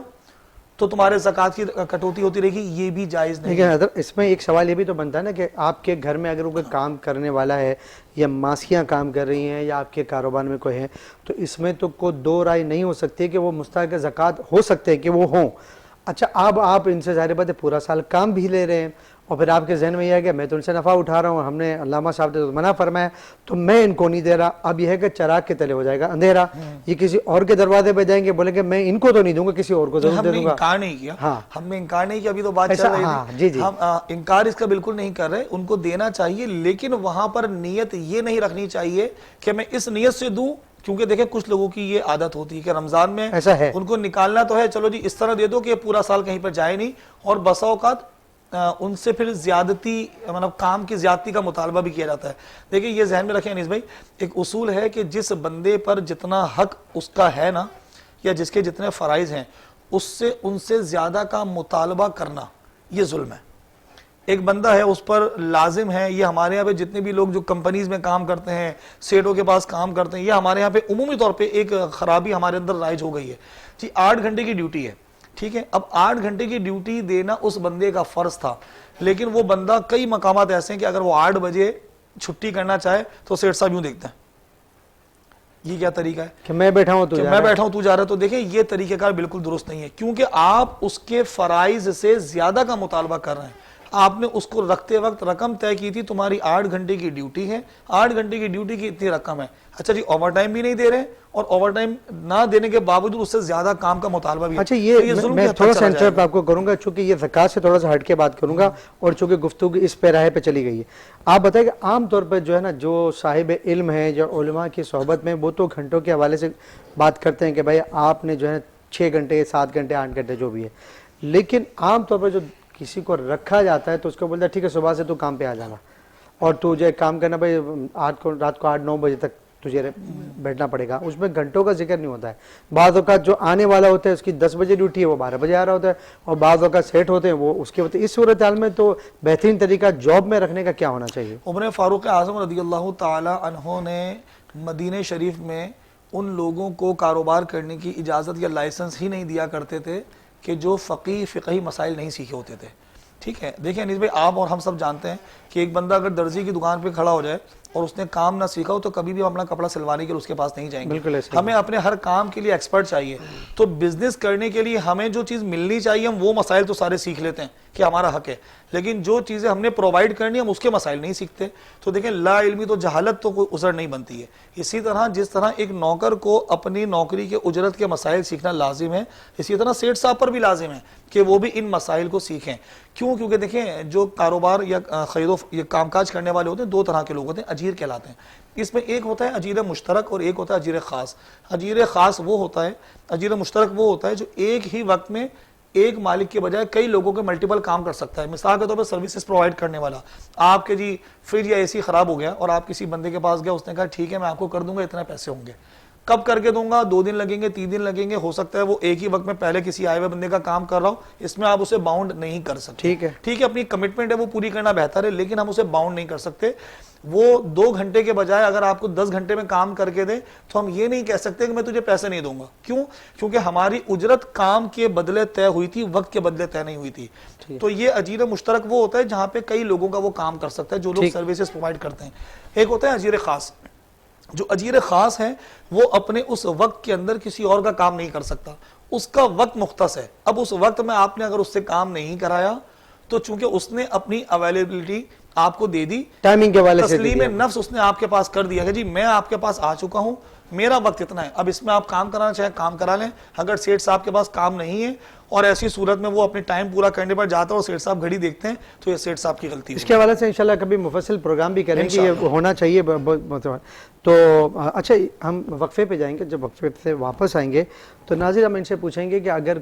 تو تمہارے زکوٰۃ کی کٹوتی ہوتی رہے گی، یہ بھی جائز نہیں. لیکن حضرت اس میں ایک سوال یہ بھی تو بنتا ہے نا کہ آپ کے گھر میں اگر کوئی کام کرنے والا ہے یا ماسیاں کام کر رہی ہیں یا آپ کے کاروبار میں کوئی ہے، تو اس میں تو کوئی دو رائے نہیں ہو سکتی کہ وہ مستحق زکوٰۃ ہو سکتے ہیں کہ وہ ہوں. اچھا اب آپ ان سے ظاہر بات ہے پورا سال کام بھی لے رہے ہیں اور پھر آپ کے ذہن میں یہ ہے کہ میں تو ان سے نفع اٹھا رہا ہوں، ہم نے علامہ صاحب نے منع فرمایا تو میں ان کو نہیں دے رہا. اب یہ ہے کہ چراغ کے تلے ہو جائے گا اندھیرا، یہ کسی اور کے دروازے پہ جائیں گے، بولیں کہ میں ان کو تو نہیں دوں گا، کسی اور کو ضرور دے دوں گا. انکار نہیں کیا، ہاں ہم نے انکار نہیں کیا. ابھی تو بات چل رہی تھی، ہم انکار اس کا بالکل نہیں کر رہے. ان کو دینا چاہیے لیکن وہاں پر نیت یہ نہیں رکھنی چاہیے کہ میں اس نیت سے دوں، کیونکہ دیکھیں کچھ لوگوں کی یہ عادت ہوتی ہے کہ رمضان میں ایسا ہے ان کو نکالنا تو ہے، چلو جی اس طرح دے دو کہ یہ پورا سال کہیں پر جائے نہیں، اور بسا اوقات ان سے پھر زیادتی مطلب کام کی زیادتی کا مطالبہ بھی کیا جاتا ہے. دیکھیں یہ ذہن میں رکھیں انیس بھائی، ایک اصول ہے کہ جس بندے پر جتنا حق اس کا ہے نا، یا جس کے جتنے فرائض ہیں، اس سے ان سے زیادہ کا مطالبہ کرنا یہ ظلم ہے. ایک بندہ ہے اس پر لازم ہے، یہ ہمارے یہاں پہ جتنے بھی لوگ جو کمپنیز میں کام کرتے ہیں، سیٹوں کے پاس کام کرتے ہیں، یہ ہمارے یہاں پہ عمومی طور پہ ایک خرابی ہمارے اندر رائج ہو گئی ہے جی. 8 گھنٹے کی ڈیوٹی ہے، ٹھیک ہے. اب 8 گھنٹے کی ڈیوٹی دینا اس بندے کا فرض تھا، لیکن وہ بندہ کئی مقامات ایسے ہیں کہ اگر وہ 8 بجے چھٹی کرنا چاہے تو سیٹ صاحب یوں دیکھتے ہیں یہ کیا طریقہ ہے کہ میں بیٹھا ہوں تو جا رہا ہے. تو دیکھیں یہ طریقہ کار بالکل درست نہیں ہے، کیونکہ آپ اس کے فرائض سے زیادہ کا مطالبہ کر رہے ہیں. آپ نے اس کو رکھتے وقت رقم طے کی تھی، تمہاری 8 گھنٹے کی ڈیوٹی ہے، 8 گھنٹے کی ڈیوٹی کی اتنی رقم ہے. اچھا جی اوور ٹائم بھی نہیں دے رہے اور اوور ٹائم نہ دینے کے باوجود اس سے زیادہ کام کا مطالبہ بھی. اچھا یہ میں تھوڑا سا انٹرپٹ آپ کو کروں گا چونکہ یہ زکوٰۃ سے تھوڑا سا ہٹ کے بات کروں گا اور چونکہ گفتگو اس پیراہے پہ چلی گئی ہے. آپ بتائیں کہ عام طور پہ جو ہے نا جو صاحب علم ہے جو علماء کی صحبت میں، وہ تو گھنٹوں کے حوالے سے بات کرتے ہیں کہ بھائی آپ نے جو ہے 6 گھنٹے 7 گھنٹے 8 گھنٹے جو بھی ہے، لیکن عام طور پہ جو کسی کو رکھا جاتا ہے تو اس کو بولتا ہے ٹھیک ہے صبح سے تو کام پہ آ جانا اور تو جو کام کرنا بھائی رات کو 8-9 بجے تک تجھے بیٹھنا پڑے گا. اس میں گھنٹوں کا ذکر نہیں ہوتا ہے. بعض اوقات جو آنے والا ہوتا ہے اس کی 10 بجے ڈیوٹی ہے، وہ 12 بجے آ رہا ہوتا ہے، اور بعض اوقات سیٹ ہوتے ہیں وہ اس کے وقت. اس صورتحال میں تو بہترین طریقہ جاب میں رکھنے کا کیا ہونا چاہیے؟ عمر فاروق اعظم رضی اللہ تعالی عنہ نے مدینہ شریف میں ان لوگوں کو کاروبار کرنے کی اجازت یا لائسنس ہی نہیں دیا کرتے تھے کہ جو فقہی مسائل نہیں سیکھے ہوتے تھے. ٹھیک ہے. دیکھیں انیس بھائی آپ اور ہم سب جانتے ہیں کہ ایک بندہ اگر درزی کی دکان پہ کھڑا ہو جائے اور اس نے کام نہ سیکھا ہو تو کبھی بھی اپنا کپڑا سلوانے کے لیے اس کے پاس نہیں جائیں گے. ہمیں اپنے ہر کام کے لیے ایکسپرٹ چاہیے. تو بزنس کرنے کے لیے ہمیں جو چیز ملنی چاہیے ہم وہ مسائل تو سارے سیکھ لیتے ہیں کہ ہمارا حق ہے، لیکن جو چیزیں ہم نے پرووائڈ کرنی ہم اس کے مسائل نہیں سیکھتے. تو دیکھیں لا علمی تو جہالت تو کوئی عذر نہیں بنتی ہے. اسی طرح جس طرح ایک نوکر کو اپنی نوکری کے اجرت کے مسائل سیکھنا لازم ہے، اسی طرح سیٹ صاحب پر بھی لازم ہے کہ وہ بھی ان مسائل کو سیکھیں. کیوں؟ کیونکہ دیکھیں جو کاروبار یا خرید و یا کام کاج کرنے والے ہوتے ہیں 2 طرح کے لوگ ہوتے ہیں، اجیر کہلاتے ہیں. اس میں ایک ہوتا ہے اجیر مشترک اور ایک ہوتا ہے اجیر خاص. اجیر خاص وہ ہوتا ہے، اجیر مشترک وہ ہوتا ہے جو ایک ہی وقت میں ایک مالک کے بجائے کئی لوگوں کے ملٹیپل کام کر سکتا ہے. مثال کے طور پر سروسز پرووائڈ کرنے والا. آپ کے جی فریج یا اے سی خراب ہو گیا اور آپ کسی بندے کے پاس گئے، اس نے کہا ٹھیک ہے میں آپ کو کر دوں گا، اتنے پیسے ہوں گے. کب کر کے دوں گا؟ 2 دن لگیں گے، 3 دن لگیں گے. ہو سکتا ہے وہ ایک ہی وقت میں پہلے کسی آئے ہوئے بندے کا کام کر رہا ہو، اس میں آپ اسے باؤنڈ نہیں کر سکتے. ٹھیک ہے اپنی کمٹمنٹ ہے وہ پوری کرنا بہتر ہے، لیکن ہم اسے باؤنڈ نہیں کر سکتے. وہ 2 گھنٹے کے بجائے اگر آپ کو 10 گھنٹے میں کام کر کے دیں تو ہم یہ نہیں کہہ سکتے کہ میں تجھے پیسے نہیں دوں گا. کیوں؟ کیونکہ ہماری اجرت کام کے بدلے طے ہوئی تھی، وقت کے بدلے طے نہیں ہوئی تھی. تو یہ اجیر مشترک وہ ہوتا ہے جہاں پہ کئی لوگوں کا وہ کام کر سکتا ہے جو لوگ سروسز پرووائڈ کرتے ہیں. ایک ہوتا ہے اجیر خاص. جو اجیر خاص ہے وہ اپنے اس وقت کے اندر کسی اور کا کام نہیں کر سکتا، اس کا وقت مختص ہے. اب اس وقت میں آپ نے اگر اس سے کام نہیں کرایا تو چونکہ اس نے اپنی اویلیبلٹی آپ کو دے دی، ٹائمنگ کے والے سے تسلیم نفس اس نے آپ کے پاس کر دیا کہ جی میں آپ کے پاس آ چکا ہوں، میرا وقت اتنا ہے، اب اس میں آپ کام کرانا چاہیں کام کرا لیں، اگر سیٹھ صاحب کے پاس کام نہیں ہے اور ایسی صورت میں وہ اپنے ٹائم پورا کرنے پر جاتا ہے اور سیٹھ صاحب گھڑی دیکھتے ہیں تو یہ سیٹھ صاحب کی غلطی ہے۔ اس کے حوالے سے انشاءاللہ کبھی مفصل پروگرام بھی کریں گے، یہ ہونا چاہیے۔ تو اچھا ہم وقفے پہ جائیں گے، جب وقفے سے واپس آئیں گے تو ناظر ہم ان سے پوچھیں گے کہ اگر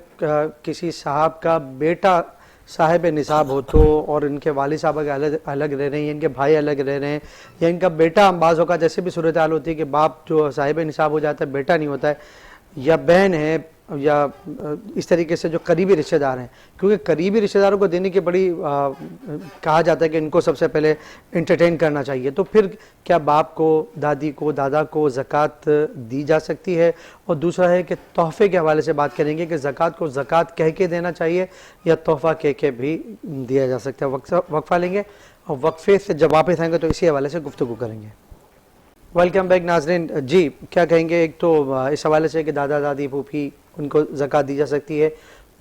کسی صاحب کا بیٹا صاحب نصاب ہو تو، اور ان کے والد صاحب الگ رہ رہے ہیں، ان کے بھائی الگ رہ رہے ہیں، یا ان کا بیٹا بعض اوقات جیسے بھی صورتحال ہوتی ہے کہ باپ جو صاحب نصاب ہو جاتا ہے بیٹا نہیں ہوتا ہے، یا بہن ہے، یا اس طریقے سے جو قریبی رشتہ دار ہیں، کیونکہ قریبی رشتہ داروں کو دینے کی بڑی کہا جاتا ہے کہ ان کو سب سے پہلے انٹرٹین کرنا چاہیے، تو پھر کیا باپ کو، دادی کو، دادا کو زکوٰۃ دی جا سکتی ہے؟ اور دوسرا ہے کہ تحفے کے حوالے سے بات کریں گے کہ زکوٰۃ کو زکوٰۃ کہہ کے دینا چاہیے یا تحفہ کہہ کے بھی دیا جا سکتا ہے۔ وقفہ لیں گے اور وقفے سے جب واپس آئیں گے تو اسی حوالے سے گفتگو کریں گے۔ ویلکم بیک ناظرین، جی کیا کہیں گے؟ ایک تو اس حوالے سے کہ دادا دادی پھوپھی ان کو زکوٰۃ دی جا سکتی ہے،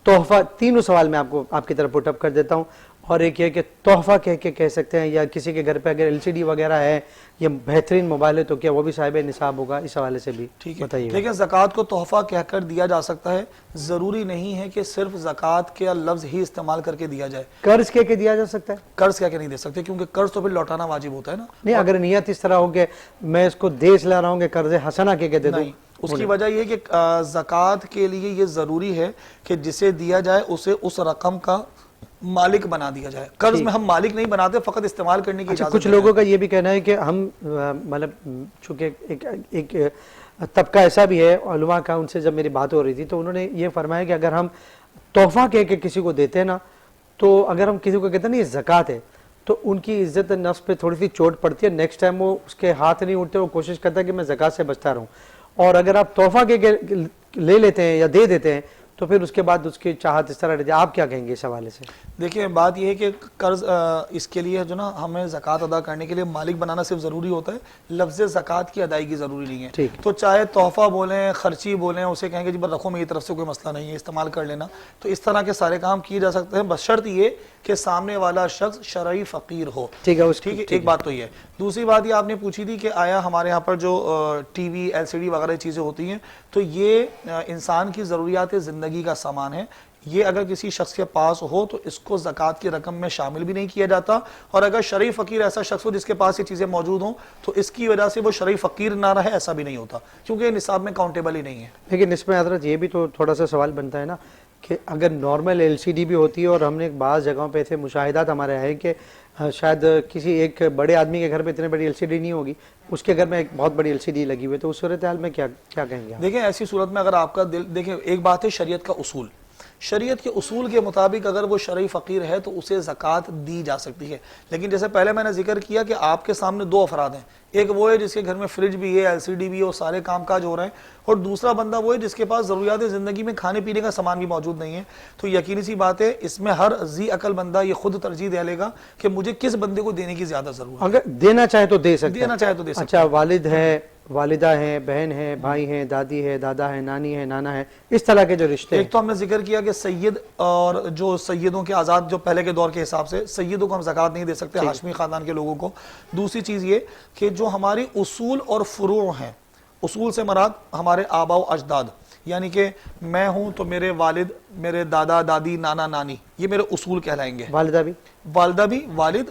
تحفہ، تینوں سوال میں آپ کی طرف پٹ اپ کر دیتا ہوں، اور ایک یہ کہ تحفہ کہہ سکتے ہیں، یا کسی کے گھر پہ اگر LCD وغیرہ ہے یا بہترین موبائل ہے تو کیا وہ بھی صاحب نصاب ہوگا؟ اس حوالے سے بھی بتائیے۔ لیکن زکوٰۃ کو تحفہ کہہ کر دیا جا سکتا ہے، ضروری نہیں ہے کہ صرف زکوٰۃ کے لفظ ہی استعمال کر کے دیا جائے۔ قرض کہہ کے دیا جا سکتا ہے؟ قرض کہہ کے نہیں دے سکتے، کیونکہ قرض تو پھر لوٹانا واجب ہوتا ہے نا۔ نہیں، اگر نیت اس طرح ہو کہ میں اس کو دے لا رہا ہوں کہ قرض حسنہ کہہ کے دے دوں، اس کی وجہ یہ کہ زکوٰۃ کے لیے یہ ضروری ہے کہ جسے دیا جائے اسے اس رقم کا مالک بنا دیا جائے۔ قرض میں ہم مالک نہیں بناتے، فقط استعمال کرنے کی اجازت۔ کچھ لوگوں کا یہ بھی کہنا ہے کہ ہم مطلب چونکہ ایک طبقہ ایسا بھی ہے علماء کا، ان سے جب میری بات ہو رہی تھی تو انہوں نے یہ فرمایا کہ اگر ہم تحفہ کہہ کے کسی کو دیتے ہیں نا، تو اگر ہم کسی کو کہتے ہیں نا یہ زکوٰۃ ہے، تو ان کی عزت نفس پہ تھوڑی سی چوٹ پڑتی ہے، نیکسٹ ٹائم وہ اس کے ہاتھ نہیں اٹھتے، وہ کوشش کرتا ہے کہ میں زکوٰۃ سے بچتا رہوں۔ اور اگر آپ تحفہ کے لے لیتے ہیں یا دے دیتے ہیں تو پھر اس کے بعد اس کی چاہت اس طرح رہتی ہے۔ آپ کیا کہیں گے اس حوالے سے؟ دیکھیں بات یہ ہے کہ قرض اس کے لیے جو نا ہمیں زکوٰۃ ادا کرنے کے لیے مالک بنانا صرف ضروری ہوتا ہے، لفظ زکوٰۃ کی ادائیگی ضروری نہیں ہے۔ تو چاہے تحفہ بولیں، خرچی بولیں، اسے کہیں گے جی بس رکھو میری طرف سے کوئی مسئلہ نہیں ہے، استعمال کر لینا، تو اس طرح کے سارے کام کیے جا سکتے ہیں، بس شرط یہ کہ سامنے والا شخص شرعی فقیر ہو۔ ٹھیک ہے، ایک بات تو یہ ہے۔ دوسری بات یہ آپ نے پوچھی تھی کہ آیا ہمارے یہاں پر جو ٹی وی، LCD وغیرہ چیزیں ہوتی ہیں تو یہ انسان کی ضروریات زندگی کا سامان ہے، یہ اگر کسی شخص کے پاس ہو تو اس کو زکوٰۃ کی رقم میں شامل بھی نہیں کیا جاتا، اور اگر شرعی فقیر ایسا شخص ہو جس کے پاس یہ چیزیں موجود ہوں تو اس کی وجہ سے وہ شرعی فقیر نہ رہے، ایسا بھی نہیں ہوتا، کیونکہ یہ نصاب میں کاؤنٹیبل ہی نہیں ہے۔ لیکن اس میں حضرت یہ بھی تو تھوڑا سا سوال بنتا ہے نا کہ اگر نارمل LCD بھی ہوتی ہے، اور ہم نے بعض جگہوں پہ ایسے مشاہدات ہمارے ہیں کہ شاید کسی ایک بڑے آدمی کے گھر پہ اتنے بڑی LCD نہیں ہوگی، اس کے گھر میں ایک بہت بڑی LCD لگی ہوئی ہے، تو اس صورتحال میں کیا کہیں گے؟ دیکھیں ایسی صورت میں اگر آپ کا دل، دیکھیں ایک بات ہے شریعت کا اصول، شریعت کے اصول کے مطابق اگر وہ شرعی فقیر ہے تو اسے زکوٰۃ دی جا سکتی ہے، لیکن جیسے پہلے میں نے ذکر کیا کہ آپ کے سامنے دو افراد ہیں، ایک وہ ہے جس کے گھر میں فریج بھی ہے، LCD بھی ہے، اور سارے کام کاج ہو رہے ہیں، اور دوسرا بندہ وہ ہے جس کے پاس ضروریات زندگی میں کھانے پینے کا سامان بھی موجود نہیں ہے، تو یقینی سی بات ہے اس میں ہر ذی عقل بندہ یہ خود ترجیح دے لے گا کہ مجھے کس بندے کو دینے کی زیادہ ضرورت ہے۔ اگر دینا چاہے تو دے سکتے ہیں، دینا چاہے تو دے سکتے اچھا والد ہے، والدہ ہیں، بہن ہیں، بھائی ہیں، دادی ہے، دادا ہے، نانی ہے، نانا ہے، اس طرح کے جو رشتے ہیں۔ ایک تو ہم نے ذکر کیا کہ سید اور جو سیدوں کے آزاد جو پہلے کے دور کے حساب سے سیدوں کو ہم زکوٰۃ نہیں دے سکتے، ہاشمی خاندان کے لوگوں کو۔ دوسری چیز یہ کہ جو ہماری اصول اور فروع ہیں، اصول سے مراد ہمارے آبا و اجداد، یعنی کہ میں ہوں تو میرے والد، میرے دادا دادی، نانا نانی، یہ میرے اصول کہلائیں گے۔ والدہ بھی، والد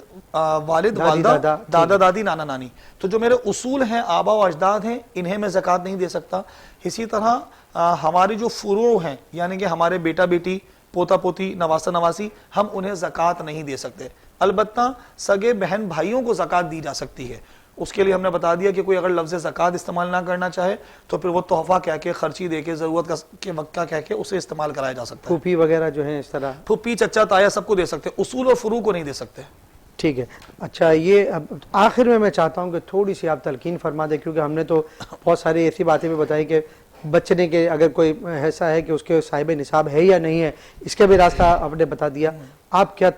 والدہ، دادا دادی، نانا نانی، تو جو میرے اصول ہیں، آبا و اجداد ہیں، انہیں میں زکوٰۃ نہیں دے سکتا۔ اسی طرح ہماری جو فروع ہیں، یعنی کہ ہمارے بیٹا بیٹی، پوتا پوتی، نواسہ نواسی، ہم انہیں زکوٰۃ نہیں دے سکتے۔ البتہ سگے بہن بھائیوں کو زکوٰۃ دی جا سکتی ہے، اس کے لیے ہم نے بتا دیا کہ کوئی اگر لفظ زکوٰۃ استعمال نہ کرنا چاہے تو پھر وہ تحفہ کہہ کے، خرچی دے کے، ضرورت کے وقت کا کہہ کے اسے استعمال کرایا جا سکتا ہے۔ پھوپھی وغیرہ جو ہیں اس طرح، پھوپھی، چچا، تایا، سب کو دے سکتے، اصول اور فروع کو نہیں دے سکتے۔ ٹھیک ہے۔ اچھا یہ آخر میں چاہتا ہوں کہ تھوڑی سی آپ تلقین فرما دیں، کیونکہ ہم نے تو بہت ساری ایسی باتیں بھی بتائی کہ بچنے کے اگر کوئی ایسا ہے کہ اس کے صاحب نصاب ہے یا نہیں ہے، اس کا بھی راستہ آپ نے بتا دیا، آپ کیا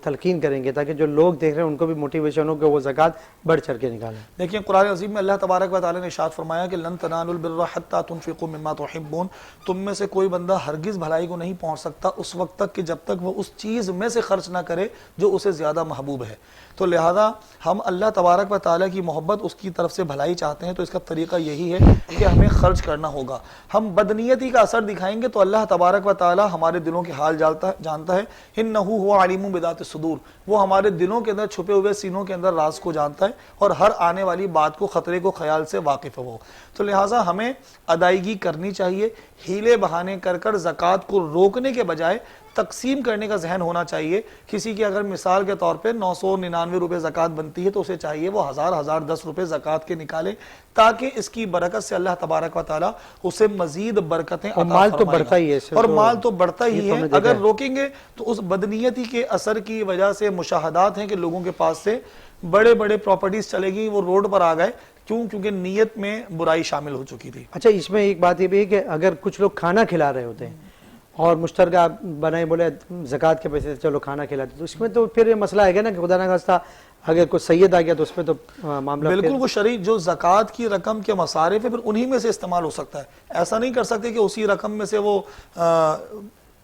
تلقین کریں گے تاکہ جو لوگ دیکھ رہے ہیں ان کو بھی موٹیویشن ہو کہ وہ زکوٰۃ بڑھ چڑھ کے نکالیں؟ دیکھیں قرآن عظیم میں اللہ تبارک و تعالی نے ارشاد فرمایا کہ لن تنالوا البر حتى تنفقوا مما تحبون، تم میں سے کوئی بندہ ہرگز بھلائی کو نہیں پہنچ سکتا اس وقت تک کہ جب تک وہ اس چیز میں سے خرچ نہ کرے جو اسے زیادہ محبوب ہے۔ تو لہذا ہم اللہ تبارک و تعالیٰ کی محبت، اس کی طرف سے بھلائی چاہتے ہیں تو اس کا طریقہ یہی ہے کہ ہمیں خرچ کرنا ہوگا۔ ہم بدنیتی کا اثر دکھائیں گے تو اللہ تبارک و تعالیٰ ہمارے دلوں کے حال جانتا ہے، انہ هو علیم بذات الصدور، وہ ہمارے دلوں کے اندر چھپے ہوئے سینوں کے اندر راز کو جانتا ہے اور ہر آنے والی بات کو، خطرے کو خیال سے واقف ہے وہ۔ تو لہٰذا ہمیں ادائیگی کرنی چاہیے، ہیلے بہانے کر زکوٰۃ کو روکنے کے بجائے تقسیم کرنے کا ذہن ہونا چاہیے۔ کسی کی اگر مثال کے طور پہ 999 روپے زکوٰۃ بنتی ہے تو اسے چاہیے وہ 1010 روپے زکوٰۃ کے نکالے، تاکہ اس کی برکت سے اللہ تبارک و تعالیٰ اسے مزید برکتیں عطا مال تو فرمائے بڑھتا ہی ہے، اور مال تو بڑھتا ہی یہ تو ہے۔ ہم نے دیکھا اگر ہے۔ روکیں گے تو اس بدنیتی کے اثر کی وجہ سے مشاہدات ہیں کہ لوگوں کے پاس سے بڑے بڑے پراپرٹیز چلے گی، وہ روڈ پر آ گئے، کیونکہ نیت میں برائی شامل ہو چکی تھی۔ اچھا، اس میں ایک بات یہ بھی ہے کہ اگر کچھ لوگ کھانا کھلا رہے ہوتے ہیں اور مشترکہ بنائے بولے زکوٰۃ کے پیسے سے چلو کھانا کھلاتے، تو اس میں تو پھر یہ مسئلہ آئے گا نا کہ خدا نہ خواستہ اگر کوئی سید آ گیا تو اس میں تو معاملہ بالکل وہ شرعی جو زکوٰۃ کی رقم کے مصارف ہے پھر انہی میں سے استعمال ہو سکتا ہے۔ ایسا نہیں کر سکتے کہ اسی رقم میں سے وہ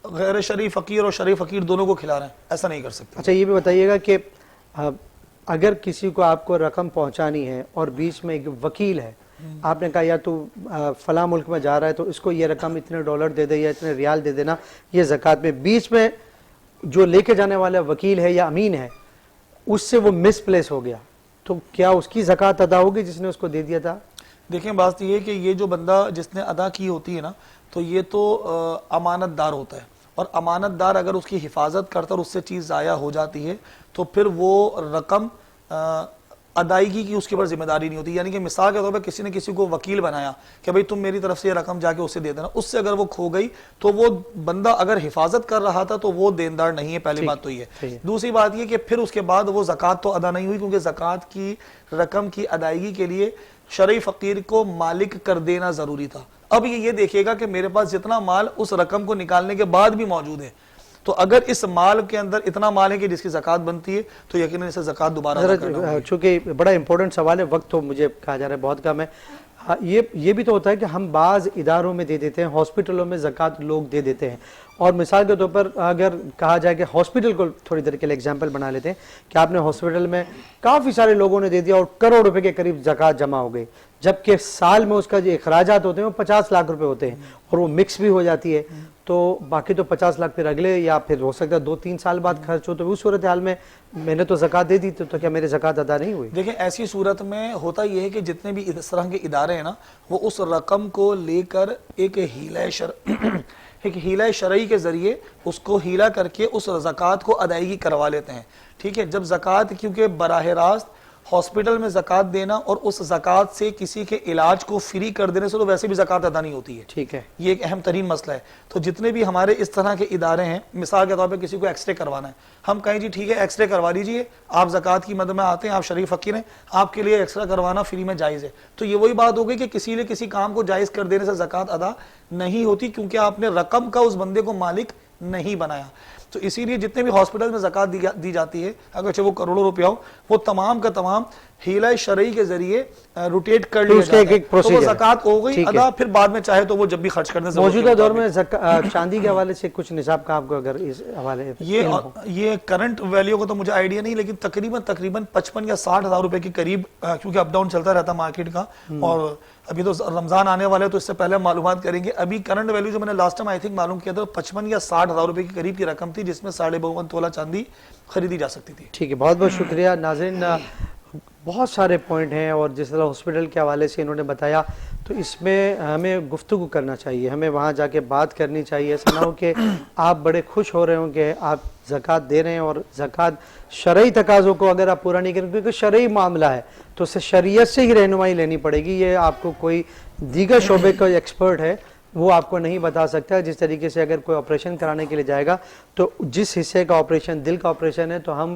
غیر شرعی فقیر اور شرعی فقیر دونوں کو کھلا رہے ہیں، ایسا نہیں کر سکتے۔ اچھا، یہ بھی بتائیے گا کہ اگر کسی کو آپ کو رقم پہنچانی ہے اور بیچ میں ایک وکیل ہے، آپ نے کہا یا تو فلاں ملک میں جا رہا ہے تو اس کو یہ رقم اتنے ڈالر دے دے یا اتنے ریال دے دینا یہ زکوٰۃ میں، بیچ میں جو لے کے جانے والا وکیل ہے یا امین ہے اس سے وہ مس پلیس ہو گیا تو کیا اس کی زکوٰۃ ادا ہوگی جس نے اس کو دے دیا تھا؟ دیکھیں بات یہ ہے کہ یہ جو بندہ جس نے ادا کی ہوتی ہے نا، تو یہ تو امانت دار ہوتا ہے، اور امانت دار اگر اس کی حفاظت کرتا اور اس سے چیز ضائع ہو جاتی ہے تو پھر وہ رقم ادائیگی کی اس کے اوپر ذمہ داری نہیں ہوتی۔ یعنی کہ مثال کے طور پہ کسی نے کسی کو وکیل بنایا کہ بھئی تم میری طرف سے یہ رقم جا کے اسے دے دینا، اس سے اگر وہ کھو گئی تو وہ بندہ اگر حفاظت کر رہا تھا تو وہ دیندار نہیں ہے، پہلی بات تو یہ ہے۔ دوسری بات یہ کہ پھر اس کے بعد وہ زکوٰۃ تو ادا نہیں ہوئی، کیونکہ زکوٰۃ کی رقم کی ادائیگی کے لیے شرعی فقیر کو مالک کر دینا ضروری تھا۔ اب یہ دیکھے گا کہ میرے پاس جتنا مال اس رقم کو نکالنے کے بعد بھی موجود ہے، تو اگر اس مال کے اندر اتنا مال ہے کہ جس کی زکوٰۃ بنتی ہے تو یقیناً اسے زکوٰۃ دوبارہ ادا کرنا ہوگی۔ چونکہ بڑا امپورٹنٹ سوال ہے، وقت تو مجھے کہا جا رہا ہے بہت کم ہے۔ یہ بھی تو ہوتا ہے کہ ہم بعض اداروں میں دے دیتے ہیں، ہاسپٹلوں میں زکوٰۃ لوگ دے دیتے ہیں، اور مثال کے طور پر اگر کہا جائے کہ ہاسپٹل کو تھوڑی دیر کے لیے ایگزامپل بنا لیتے ہیں کہ آپ نے ہاسپٹل میں کافی سارے لوگوں نے دے دیا اور کروڑ روپے کے قریب زکوٰۃ جمع ہو گئی، جبکہ سال میں اس کا جو اخراجات ہوتے ہیں وہ 50 لاکھ روپے ہوتے ہیں اور وہ مکس بھی ہو جاتی ہے، تو باقی تو 50 لاکھ پھر اگلے یا پھر ہو سکتا ہے 2-3 سال بعد خرچ ہو، تو اس صورتحال میں میں نے تو زکوٰۃ دے دی تو کیا میری زکوٰۃ ادا نہیں ہوئی؟ دیکھیں ایسی صورت میں ہوتا یہ ہے کہ جتنے بھی اس طرح کے ادارے ہیں نا، وہ اس رقم کو لے کر ایک ہیلہ شرعی کے ذریعے اس کو ہیلا کر کے اس زکوٰۃ کو ادائیگی کروا لیتے ہیں۔ ٹھیک ہے، جب زکوٰۃ کیونکہ براہ راست ہاسپٹل میں زکوٰۃ دینا اور اس زکوٰۃ سے کسی کے علاج کو فری کر دینے سے تو ویسے بھی زکوٰۃ ادا نہیں ہوتی ہے۔ ٹھیک ہے، یہ ایک اہم ترین مسئلہ ہے۔ تو جتنے بھی ہمارے اس طرح کے ادارے ہیں، مثال کے طور پہ کسی کو ایکس رے کروانا ہے، ہم کہیں جی ٹھیک ہے ایکس رے کروا لیجیے، آپ زکوٰۃ کی مد میں آتے ہیں، آپ شریف فقیر ہیں، آپ کے لیے ایکس رے کروانا فری میں جائز ہے۔ تو یہ وہی بات ہو گئی کہ کسی نے کسی کام کو جائز کر دینے سے زکوٰۃ ادا نہیں ہوتی، کیونکہ آپ نے رقم کا اس بندے کو مالک نہیں بنایا۔ تو اسی لیے جتنے بھی ہاسپٹل میں زکوٰۃ دی جاتی ہے، اگرچہ وہ کروڑوں روپیہ ہو، وہ تمام کا تمام ہیلہ شرعی کے ذریعے روٹیٹ کر لیا جاتا ہے، تو وہ زکوٰۃ ہو گئی ادا، پھر بعد میں چاہے تو وہ جب بھی خرچ کرنے سے موجودہ دور میں چاندی کے حوالے سے کچھ نصاب کا آپ کو اگر اس حوالے یہ کرنٹ ویلیو کو تو مجھے آئیڈیا نہیں، لیکن تقریباً 55 یا 60 ہزار روپے کے قریب، کیونکہ اپ ڈاؤن چلتا رہتا مارکیٹ کا، اور ابھی تو رمضان آنے والے تو اس سے پہلے معلومات کریں گے۔ ابھی کرنٹ ویلیو جو میں نے لاسٹ ٹائم آئی تھنک معلوم کیا تھا 55 یا 60 ہزار روپے کے قریب کی رقم تھی، جس میں 52.5 تولہ چاندی خریدی جا سکتی تھی۔ ٹھیک ہے، بہت بہت شکریہ ناظرین۔ بہت سارے پوائنٹ ہیں اور جس طرح ہاسپٹل کے حوالے سے انہوں نے بتایا، تو اس میں ہمیں گفتگو کرنا چاہیے، ہمیں وہاں جا کے بات کرنی چاہیے۔ ایسا نہ ہو کہ آپ بڑے خوش ہو رہے ہوں کہ آپ زکوٰۃ دے رہے ہیں اور زکوٰۃ شرعی تقاضوں کو اگر آپ پورا نہیں کریں، کیونکہ شرعی معاملہ ہے تو اسے شریعت سے ہی رہنمائی لینی پڑے گی۔ یہ آپ کو کوئی دیگر شعبے کا ایکسپرٹ ہے وہ آپ کو نہیں بتا سکتا۔ جس طریقے سے اگر کوئی آپریشن کرانے کے لیے جائے گا تو جس حصے کا آپریشن دل کا آپریشن ہے تو ہم